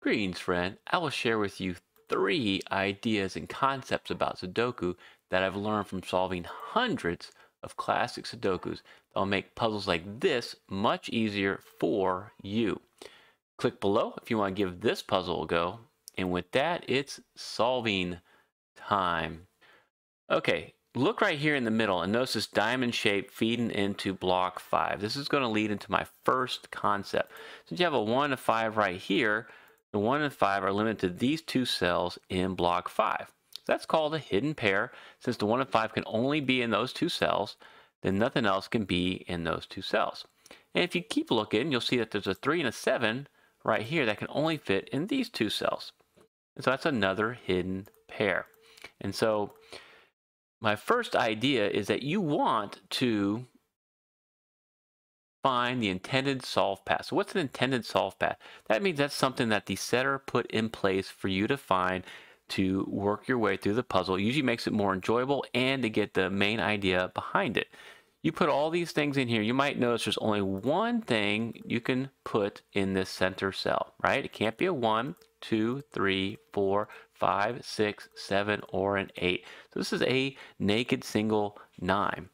Greetings, friend. I will share with you three ideas and concepts about Sudoku that I've learned from solving hundreds of classic Sudokus that will make puzzles like this much easier for you. Click below if you want to give this puzzle a go. And with that, it's solving time. Okay, look right here in the middle and notice this diamond shape feeding into block 5. This is going to lead into my first concept. Since you have a 1 to 5 right here, the 1 and 5 are limited to these two cells in block 5. So that's called a hidden pair. Since the 1 and 5 can only be in those two cells, then nothing else can be in those two cells. And if you keep looking, you'll see that there's a 3 and a 7 right here that can only fit in these two cells. And so that's another hidden pair. And so my first idea is that you want to find the intended solve path. So what's an intended solve path? That means that's something that the setter put in place for you to find to work your way through the puzzle. It usually makes it more enjoyable and to get the main idea behind it. You put all these things in here, you might notice there's only one thing you can put in this center cell, right? It can't be a 1, 2, 3, 4, 5, 6, 7, or an 8. So this is a naked single 9.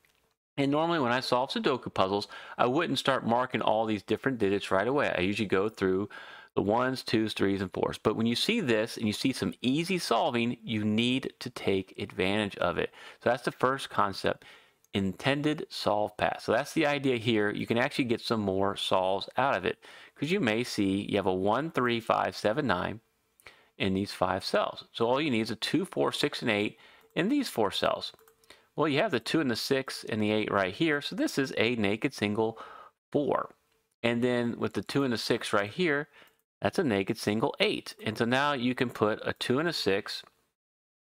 And normally when I solve Sudoku puzzles, I wouldn't start marking all these different digits right away. I usually go through the 1s, 2s, 3s, and 4s. But when you see this and you see some easy solving, you need to take advantage of it. So that's the first concept, intended solve path. So that's the idea here. You can actually get some more solves out of it because you may see you have a 1, 3, 5, 7, 9 in these 5 cells. So all you need is a 2, 4, 6, and 8 in these 4 cells. Well, you have the 2 and the 6 and the 8 right here. So this is a naked single 4. And then with the 2 and the 6 right here, that's a naked single 8. And so now you can put a 2 and a 6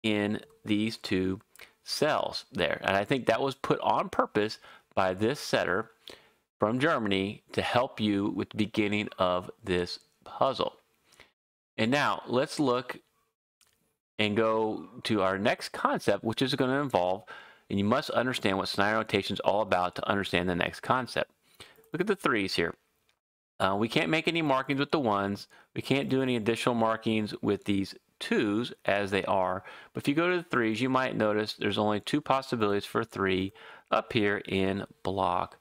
in these two cells there. And I think that was put on purpose by this setter from Germany to help you with the beginning of this puzzle. And now let's look and go to our next concept, which is going to involve, and you must understand what Snyder notation is all about to understand the next concept. Look at the 3s here. We can't make any markings with the 1s. We can't do any additional markings with these 2s as they are. But if you go to the 3s, you might notice there's only 2 possibilities for 3 up here in block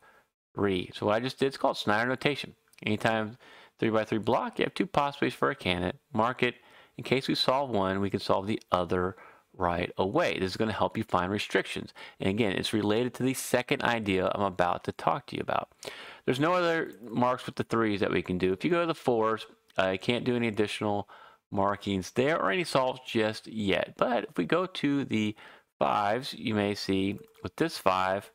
3. So what I just did is called Snyder notation. Anytime 3 by 3 block, you have 2 possibilities for a candidate. Mark it. In case we solve one, we can solve the other right away. This is going to help you find restrictions. And again, it's related to the second idea I'm about to talk to you about. There's no other marks with the 3s that we can do. If you go to the 4s, you can't do any additional markings there or any solves just yet. But if we go to the 5s, you may see with this 5,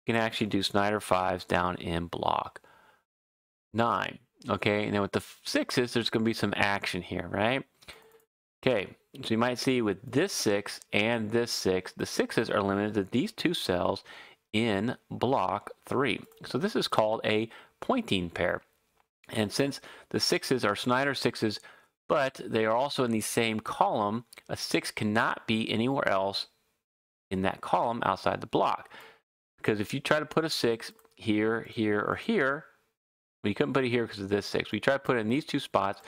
you can actually do Snyder 5s down in block 9. Okay, and then with the 6s, there's going to be some action here, right? Okay, so you might see with this 6 and this 6, the 6s are limited to these two cells in block 3. So this is called a pointing pair. And since the 6s are Snyder 6s, but they are also in the same column, a 6 cannot be anywhere else in that column outside the block. Because if you try to put a 6 here, here, or here, well, you couldn't put it here because of this 6. We try to put it in these two spots,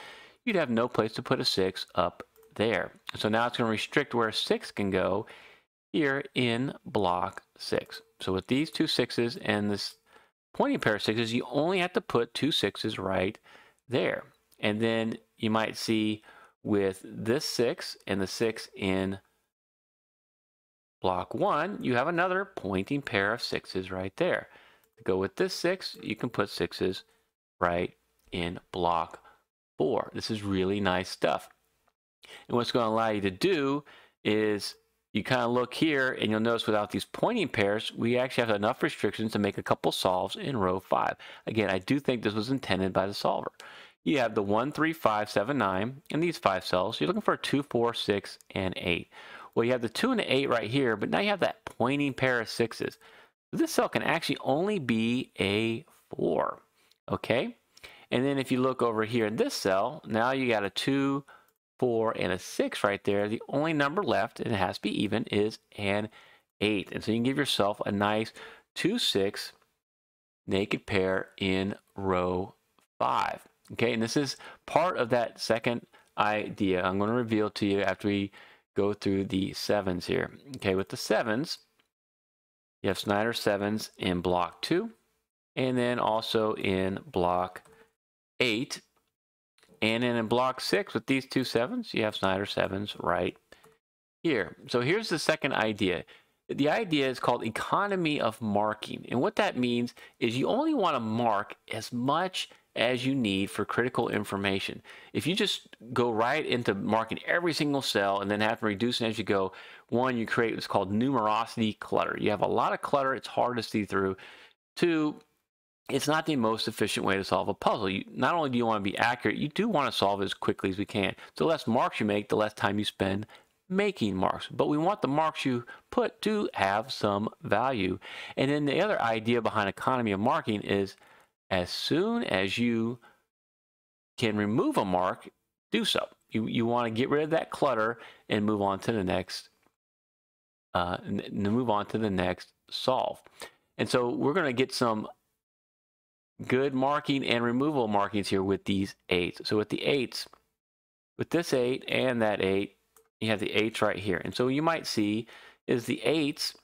you'd have no place to put a 6 up there. So now it's going to restrict where a 6 can go here in block 6. So with these two 6s and this pointing pair of 6s, you only have to put 2 6s right there. And then you might see with this 6 and the 6 in block 1, you have another pointing pair of 6s right there. To go with this 6, you can put 6s right in block 4. This is really nice stuff. And what's going to allow you to do is you kind of look here and you'll notice without these pointing pairs, we actually have enough restrictions to make a couple solves in row 5. Again, I do think this was intended by the solver. You have the 1, 3, 5, 7, 9 in these 5 cells. You're looking for a 2, 4, 6, and 8. Well, you have the 2 and the 8 right here, but now you have that pointing pair of 6s. This cell can actually only be a 4. Okay? And then if you look over here in this cell, now you got a 2, 4, and a 6 right there. The only number left, and it has to be even, is an 8. And so you can give yourself a nice 2, 6 naked pair in row 5. Okay, and this is part of that second idea I'm going to reveal to you after we go through the 7s here. Okay, with the 7s, you have Snyder 7s in block 2, and then also in block 8. And then in block 6, with these two 7s, you have Snyder 7s right here. So here's the second idea. The idea is called economy of marking. And what that means is you only want to mark as much as you need for critical information. If you just go right into marking every single cell and then have to reduce it as you go, one, you create what's called numerosity clutter. You have a lot of clutter, it's hard to see through. Two, it's not the most efficient way to solve a puzzle. Not only do you want to be accurate, you do want to solve it as quickly as we can. So the less marks you make, the less time you spend making marks. But we want the marks you put to have some value. And then the other idea behind economy of marking is as soon as you can remove a mark, do so. You want to get rid of that clutter and move on to the next solve. And so we're going to get some good marking and removal markings here with these 8s. So with the 8s, with this 8 and that 8, you have the 8s right here. And so you might see is the 8s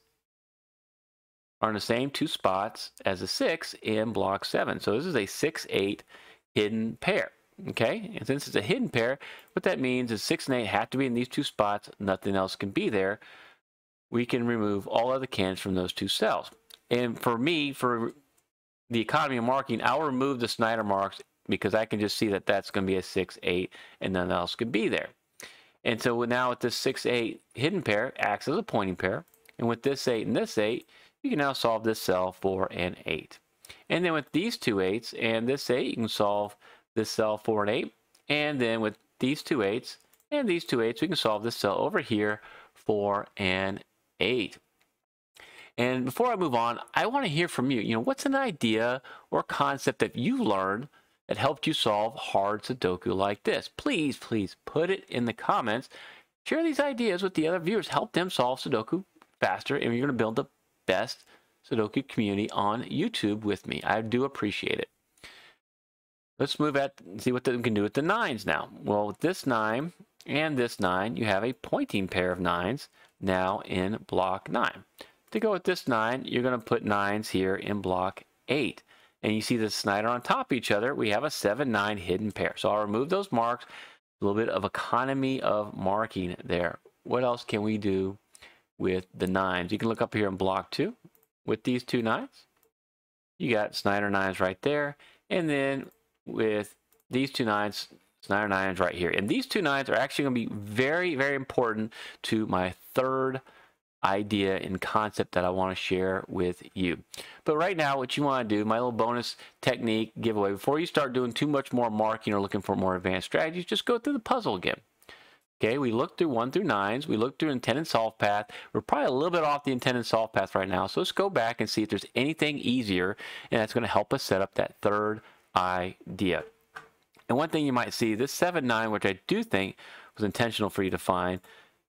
are in the same 2 spots as the 6 in block 7. So this is a 6-8 hidden pair. Okay, and since it's a hidden pair, what that means is 6 and 8 have to be in these 2 spots. Nothing else can be there. We can remove all other candidates from those 2 cells. And for me, for the economy of marking, I'll remove the Snyder marks because I can just see that that's going to be a 6-8 and nothing else could be there. And so now with this 6-8 hidden pair acts as a pointing pair. And with this 8 and this 8, you can now solve this cell for an 8. And then with these 2 8s and this 8, you can solve this cell for an 8. And then with these 2 8s and these 2 8s, we can solve this cell over here for an 8. And before I move on, I want to hear from you. What's an idea or concept that you learned that helped you solve hard Sudoku like this? Please, please put it in the comments. Share these ideas with the other viewers. Help them solve Sudoku faster, and you're going to build the best Sudoku community on YouTube with me. I do appreciate it. Let's move at and see what we can do with the 9s now. Well, with this 9 and this 9, you have a pointing pair of 9s now in block 9. To go with this 9, you're going to put 9s here in block 8. And you see the Snyder on top of each other. We have a 7-9 hidden pair. So I'll remove those marks. A little bit of economy of marking there. What else can we do with the 9s? You can look up here in block 2 with these 2 9s. You got Snyder 9s right there. And then with these 2 9s, Snyder 9s right here. And these 2 9s are actually going to be very, very important to my third idea and concept that I want to share with you. But right now, what you want to do, my little bonus technique giveaway, before you start doing too much more marking or looking for more advanced strategies, just go through the puzzle again. Okay, we looked through 1 through 9s. We looked through intended solve path. We're probably a little bit off the intended solve path right now. So let's go back and see if there's anything easier, and that's going to help us set up that third idea. And one thing you might see, this 7-9, which I do think was intentional for you to find,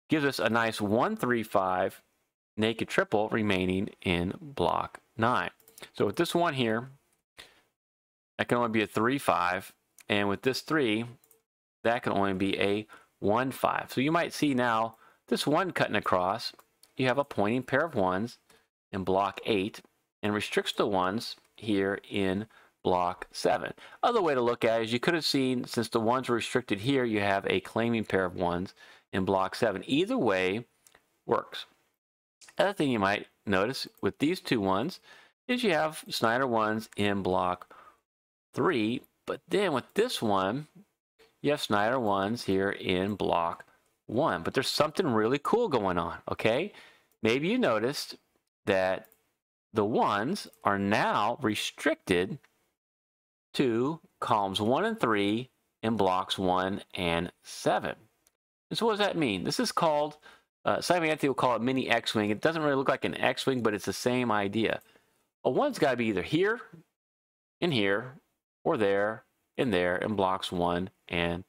gives us a nice 1-3-5 naked triple remaining in block 9. So with this one here, that can only be a 3-5, and with this 3, that can only be a 1-5. So you might see now this 1 cutting across, you have a pointing pair of 1s in block 8 and restricts the 1s here in block 7. Other way to look at it is you could have seen, since the 1s were restricted here, you have a claiming pair of 1s in block 7. Either way works. Other thing you might notice with these 2 1s is you have Snyder 1s in block 3, but then with this one, you have Snyder 1s here in block 1. But there's something really cool going on, okay? Maybe you noticed that the 1s are now restricted to columns 1 and 3 in blocks 1 and 7. And so what does that mean? This is called Simon Anthony will call it mini X-Wing. It doesn't really look like an X-Wing, but it's the same idea. A 1's got to be either here, or there, in blocks 1 and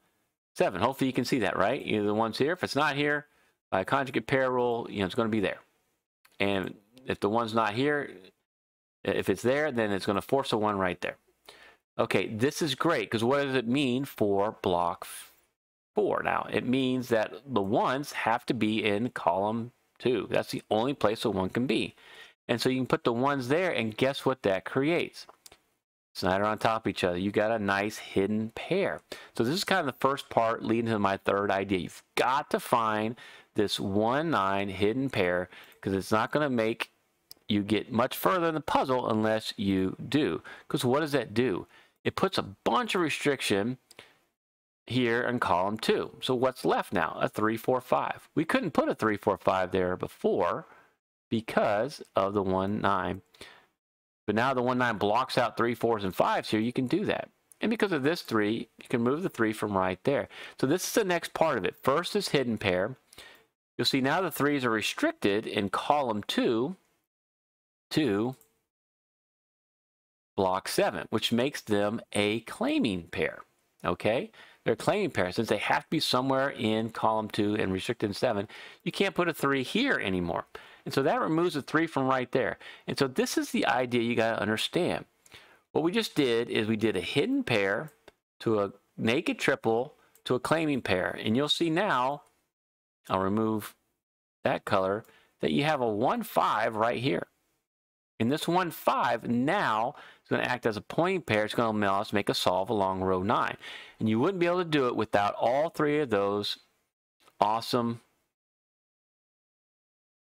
7. Hopefully you can see that, right? Either the 1's here. If it's not here, by conjugate pair rule, it's going to be there. And if the 1's not here, if it's there, then it's going to force a 1 right there. Okay, this is great, because what does it mean for block 4. Now, it means that the ones have to be in column 2. That's the only place a 1 can be. And so you can put the ones there, and guess what that creates? Snider on top of each other. You got a nice hidden pair. So this is kind of the first part leading to my third idea. You've got to find this 1, 9 hidden pair, because it's not going to make you get much further in the puzzle unless you do. Because what does that do? It puts a bunch of restriction here in column 2. So what's left now? A 3, 4, 5. We couldn't put a 3, 4, 5 there before because of the 1, 9. But now the 1, 9 blocks out 3, 4s, and 5s here. You can do that. And because of this 3, you can move the 3 from right there. So this is the next part of it. First is hidden pair. You'll see now the 3s are restricted in column 2 to block 7, which makes them a claiming pair. Okay? They're a claiming pair. Since they have to be somewhere in column 2 and restricted in 7, you can't put a 3 here anymore. And so that removes a 3 from right there. And so this is the idea you got to understand. What we just did is we did a hidden pair to a naked triple to a claiming pair. And you'll see now, I'll remove that color, that you have a 1, 5 right here. And this 1, 5 now is going to act as a pointing pair. It's going to allow us to make a solve along row 9. And you wouldn't be able to do it without all 3 of those awesome,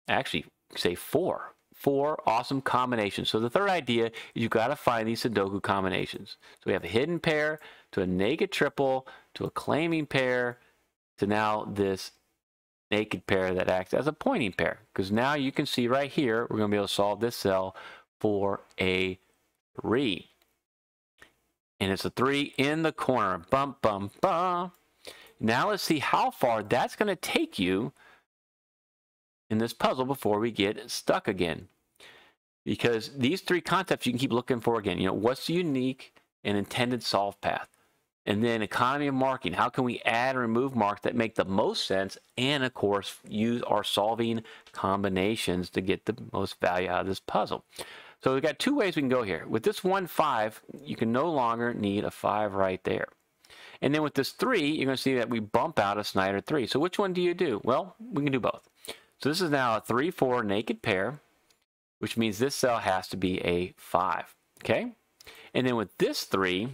actually say 4 awesome combinations. So the third idea is you've got to find these Sudoku combinations. So we have a hidden pair to a naked triple to a claiming pair to now this naked pair that acts as a pointing pair. Because now you can see right here, we're going to be able to solve this cell for a 3. And it's a 3 in the corner. Bum, bum, bum. Now let's see how far that's going to take you in this puzzle before we get stuck again. Because these 3 concepts you can keep looking for again. You know, what's the unique and intended solve path? And then economy of marking. How can we add and remove marks that make the most sense? And of course, use our solving combinations to get the most value out of this puzzle. So we've got 2 ways we can go here. With this 1, 5, you can no longer need a 5 right there. And then with this 3, you're going to see that we bump out a Snyder 3. So which one do you do? Well, we can do both. So this is now a 3, 4 naked pair, which means this cell has to be a 5. Okay? And then with this 3,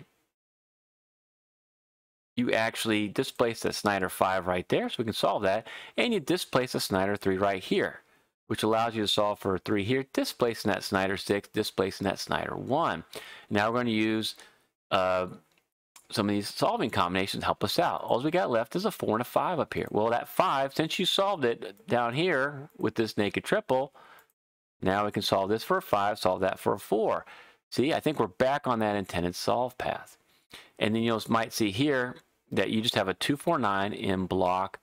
you actually displace that Snyder 5 right there, so we can solve that. And you displace a Snyder 3 right here, which allows you to solve for a 3 here, displacing that Snyder 6, displacing that Snyder 1. Now we're going to use some of these solving combinations to help us out. All we got left is a 4 and a 5 up here. Well, that 5, since you solved it down here with this naked triple, now we can solve this for a 5, solve that for a 4. See, I think we're back on that intended solve path. And then you might see here that you just have a 2, 4, 9 in block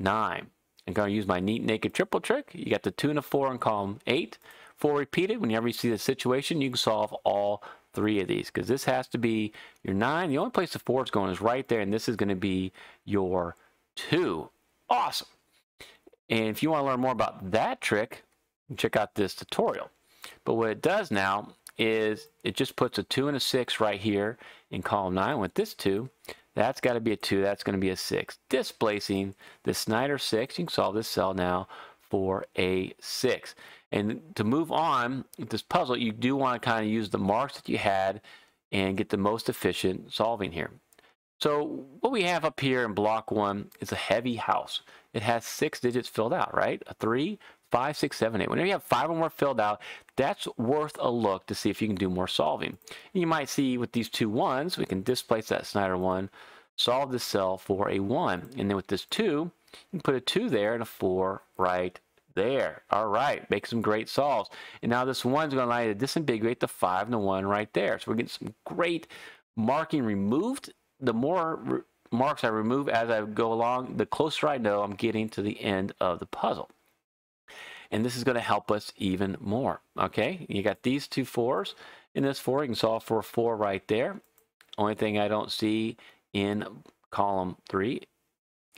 9. I'm going to use my neat naked triple trick. You got the 2 and a 4 in column 8. 4 repeated. Whenever you see the situation, you can solve all 3 of these, because this has to be your 9. The only place the 4 is going is right there, and this is going to be your 2. Awesome. And if you want to learn more about that trick, check out this tutorial. But what it does now is it just puts a 2 and a 6 right here in column 9. With this 2, that's got to be a 2. That's going to be a 6. Displacing the Snyder 6, you can solve this cell now for a 6. And to move on with this puzzle, you do want to kind of use the marks that you had and get the most efficient solving here. So what we have up here in block 1 is a heavy house. It has 6 digits filled out, right? A 3, 5, 6, 7, 8. Whenever you have 5 or more filled out, that's worth a look to see if you can do more solving. And you might see with these 2 1s, we can displace that Snyder 1, solve this cell for a 1. And then with this 2, you can put a 2 there and a 4 right there. All right, make some great solves. And now this 1 is going to allow you to disambiguate the 5 and the 1 right there. So we're getting some great marking removed. The more marks I remove as I go along, the closer I know I'm getting to the end of the puzzle. And this is going to help us even more. Okay, you got these 2 4s in this 4. You can solve for a 4 right there. Only thing I don't see in column 3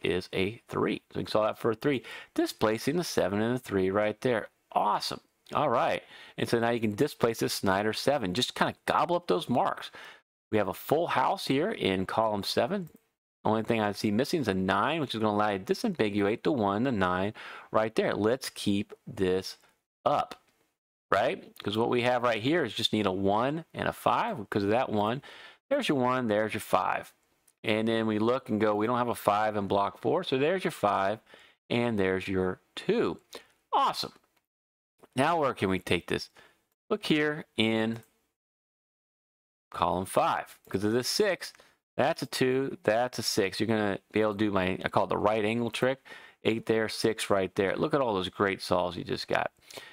is a 3. So we can solve that for a 3. Displacing the 7 and the 3 right there. Awesome. All right. And so now you can displace this Snyder 7. Just kind of gobble up those marks. We have a full house here in column 7. Only thing I see missing is a 9, which is going to allow you to disambiguate the 1, the 9 right there. Let's keep this up, right? Because what we have right here is just need a 1 and a 5 because of that 1. There's your 1, there's your 5. And then we look and go, we don't have a 5 in block 4, so there's your 5, and there's your 2. Awesome. Now where can we take this? Look here in column 5. Because of this 6, that's a 2, that's a 6. You're going to be able to do I call it the right angle trick. 8 there, 6 right there. Look at all those great solves you just got.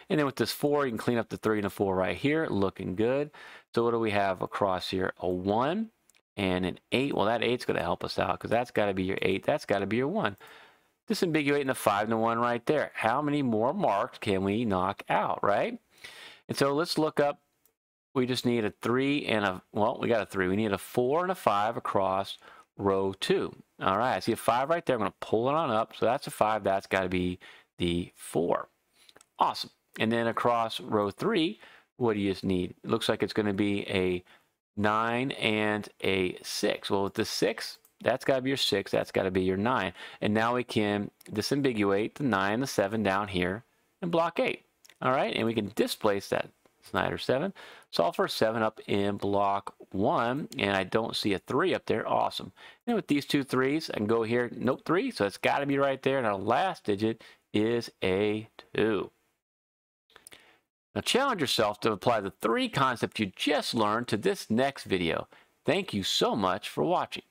And then with this 4, you can clean up the 3 and the 4 right here. Looking good. So what do we have across here? A 1 and an 8. Well, that 8's going to help us out because that's got to be your 8. That's got to be your 1. Disambiguating the 5 and the 1 right there. How many more marks can we knock out, right? And so let's look up. We just need a 3 and a, well, we got a 3. We need a 4 and a 5 across row 2. All right, I see a 5 right there. I'm going to pull it on up. So that's a 5. That's got to be the 4. Awesome. And then across row 3, what do you just need? It looks like it's going to be a 9 and a 6. Well, with the 6, that's got to be your 6. That's got to be your 9. And now we can disambiguate the 9, the 7 down here in block 8. All right, and we can displace that Snyder 7. Solve for a 7 up in block 1, and I don't see a 3 up there. Awesome. And with these two 3s, I can go here, nope, 3, so it's got to be right there, and our last digit is a 2. Now challenge yourself to apply the 3 concepts you just learned to this next video. Thank you so much for watching.